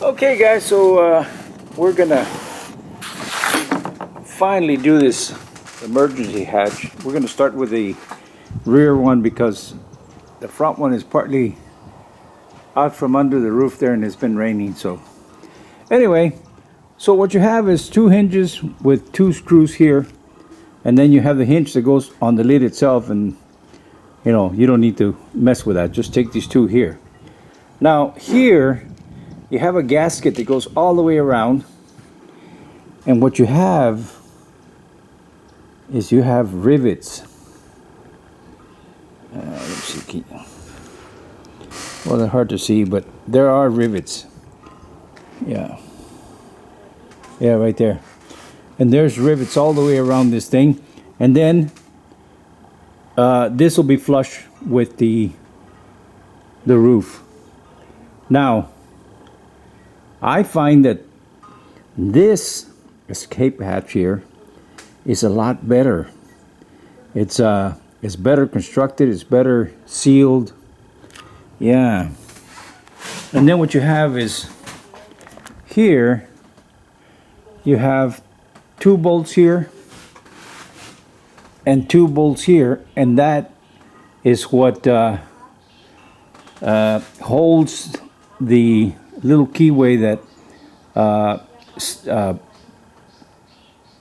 Okay guys, so we're gonna finally do this emergency hatch. We're gonna start with the rear one because the front one is partly out from under the roof there and it's been raining. So anyway, so what you have is two hinges with two screws here, and then you have the hinge that goes on the lid itself, and you know, you don't need to mess with that. Just take these two here. Now here you have a gasket that goes all the way around, and what you have is you have rivets. Let's see. Well, they're hard to see, but there are rivets. Yeah, right there. And there's rivets all the way around this thing, and then this will be flush with the roof. Now, I find that this escape hatch here is a lot better. It's better constructed, it's better sealed. Yeah. And then what you have is here you have two bolts here and two bolts here, and that is what holds the little keyway that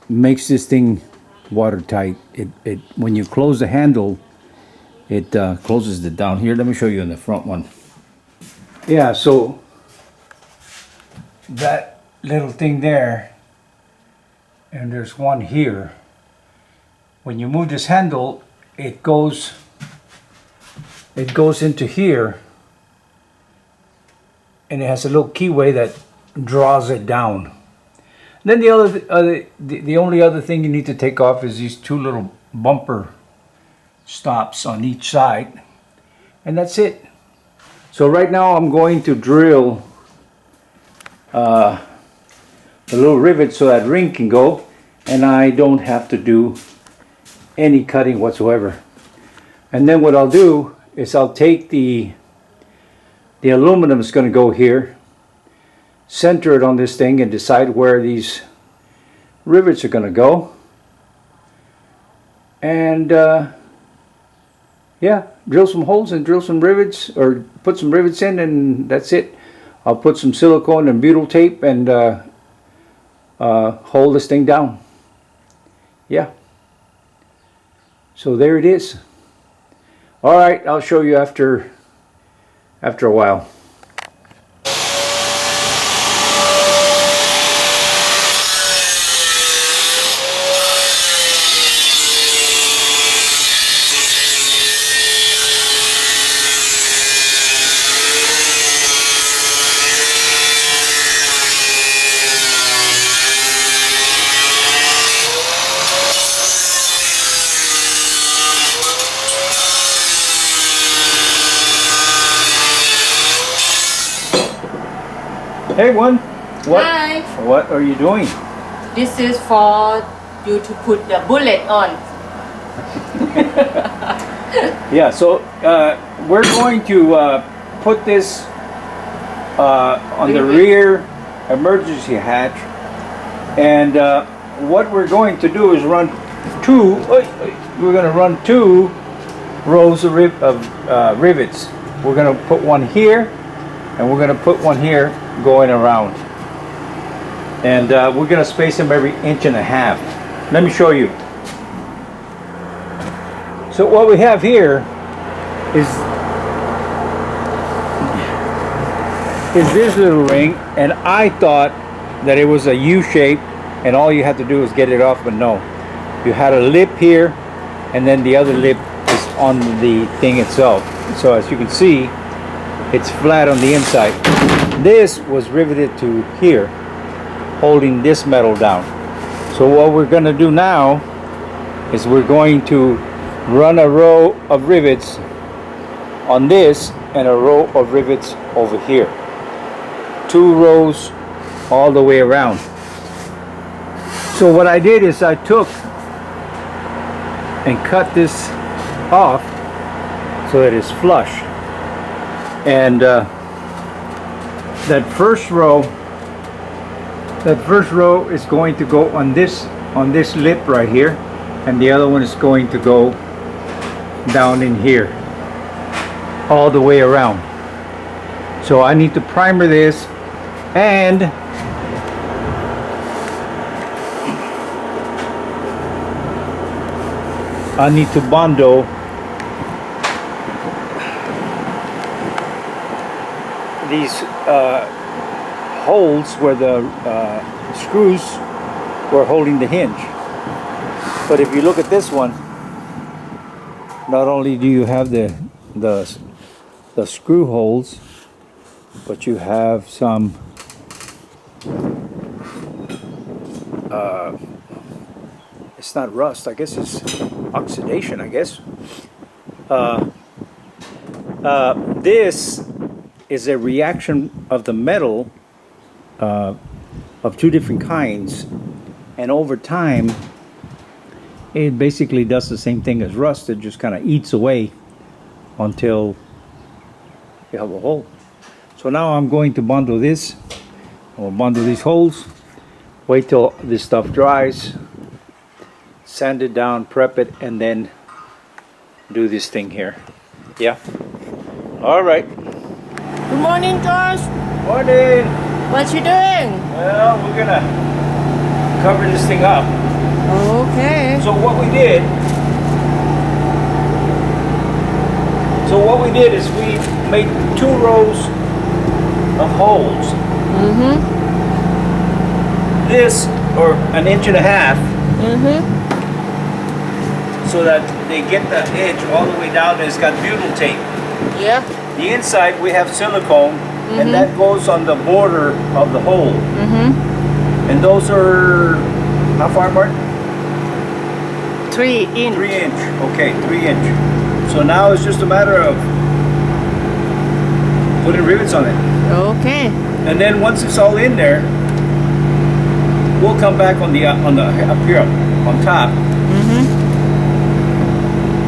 makes this thing watertight. It when you close the handle, it closes it down. Here, let me show you in the front one. Yeah, so that little thing there, and there's one here. When you move this handle, it goes into here, and it has a little keyway that draws it down. Then the only other thing you need to take off is these two little bumper stops on each side, and that's it. So right now I'm going to drill the little rivet so that ring can go, and I don't have to do any cutting whatsoever. And then what I'll do is I'll take the aluminum is going to go here, center it on this thing, and decide where these rivets are going to go. And yeah, drill some holes and drill some rivets, or put some rivets in, and that's it. I'll put some silicone and butyl tape and hold this thing down. Yeah. So there it is. All right, I'll show you after a while. Hey, Woon. Hi. What are you doing? This is for you to put the bullet on. Yeah, so we're going to put this on the rear emergency hatch, and what we're going to do is run two. We're going to run two rows of rivets. We're going to put one here, and we're going to put one here going around, and we're going to space them every 1.5 inches. Let me show you. So what we have here is this little ring, and I thought that it was a U shape and all you had to do was get it off, but no, you had a lip here, and then the other lip is on the thing itself. So as you can see, it's flat on the inside. This was riveted to here, holding this metal down. So what we're going to do now is we're going to run a row of rivets on this and a row of rivets over here. 2 rows all the way around. So what I did is I took and cut this off so that it's flush. And that first row is going to go on this lip right here, and the other one is going to go down in here all the way around. So I need to primer this, and I need to bondo these holes where the screws were holding the hinge. But if you look at this one, not only do you have the screw holes, but you have some it's not rust, I guess it's oxidation, I guess. This is a reaction of the metal of two different kinds, and over time it basically does the same thing as rust. It just kind of eats away until you have a hole. So now I'm going to bundle this. I'll bundle these holes, wait till this stuff dries, sand it down, prep it, and then do this thing here. Yeah. All right. Good morning, George. Morning. What you doing? Well, we're gonna cover this thing up. Okay. So what we did is we made 2 rows of holes. Mm-hmm. This, or 1.5 inches, Mm-hmm. so that they get the edge all the way down, and it's got butyl tape. Yeah. The inside we have silicone, and that goes on the border of the hole. Mm-hmm. And those are, how far apart? 3 inch. 3 inch. Okay, 3 inch. So now it's just a matter of putting rivets on it. Okay. And then once it's all in there, we'll come back on the up here on top, Mm-hmm.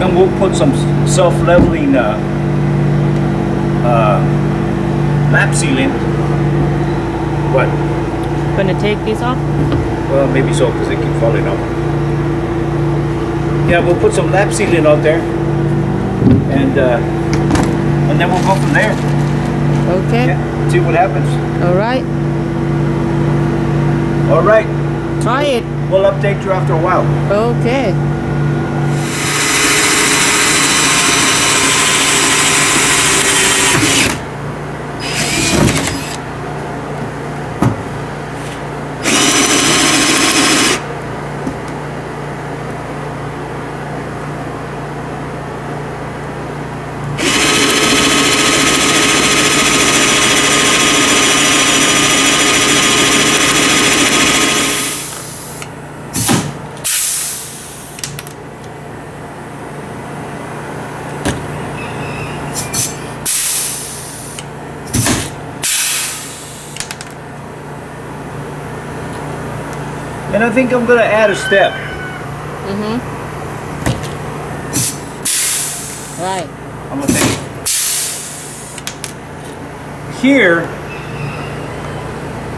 and we'll put some self-leveling lap sealant. What? Gonna take this off? Well, maybe so, because they keep falling off. Yeah, we'll put some lap sealant out there, and then we'll go from there. Okay. Yeah, see what happens. All right. All right, Try it. we'll update you after a while. Okay. And I think I'm gonna add a step. Mm-hmm. Right. I'm gonna take here.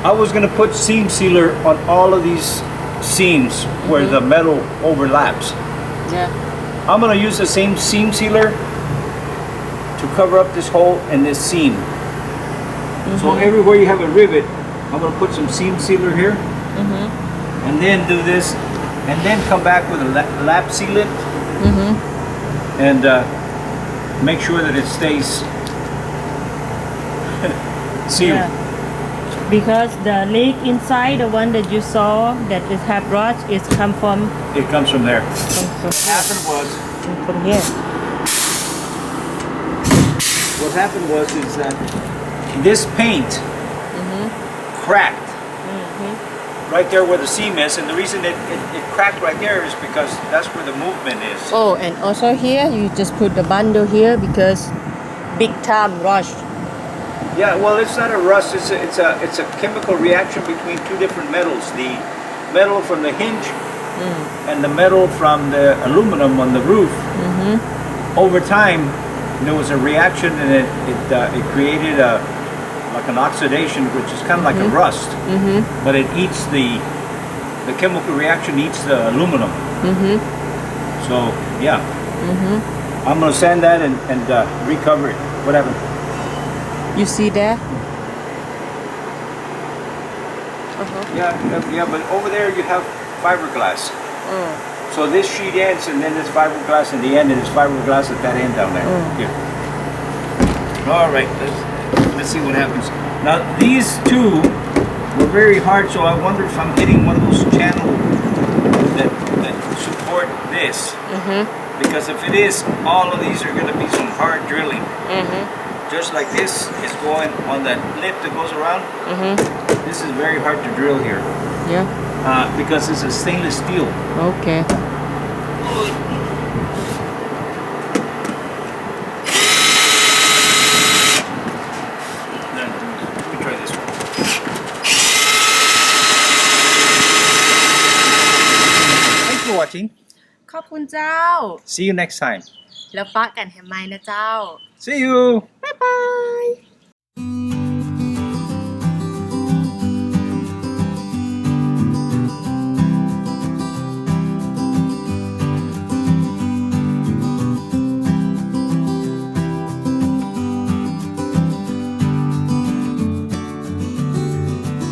I was gonna put seam sealer on all of these seams where the metal overlaps. Yeah. I'm gonna use the same seam sealer to cover up this hole and this seam. So everywhere you have a rivet, I'm gonna put some seam sealer here, and then do this, and then come back with a lap sealant, and make sure that it stays sealed. Yeah. Because the leak inside, the one that you saw that is have rust, is come from It comes from there. from What here. happened was is that this paint cracked right there where the seam is, and the reason it cracked right there is because that's where the movement is. Oh, and also here you just put the bundle here because big time rush. Yeah, well, it's not a rust. It's a chemical reaction between 2 different metals. The metal from the hinge and the metal from the aluminum on the roof. Over time, there was a reaction, and it created a like an oxidation, which is kind of like a rust, but it eats the chemical reaction eats the aluminum. So yeah, I'm gonna sand that and recover it. What happened? You see that? Yeah, but over there you have fiberglass. So this sheet ends, and then this fiberglass in the end, and this fiberglass at that end down there. Here. All right, let's see what happens. Now these two were very hard, so I wonder if I'm hitting one of those channels that support this. Because if it is, all of these are going to be some hard drilling. Just like this is going on that lip that goes around. This is very hard to drill here. Yeah. Because it's a stainless steel. Okay. Let me try this one. Thanks for watching. ขอบคุณเจ้า See you next time. แล้วปะกันแฮมไมนะเจ้า See you.บ๊ายบาย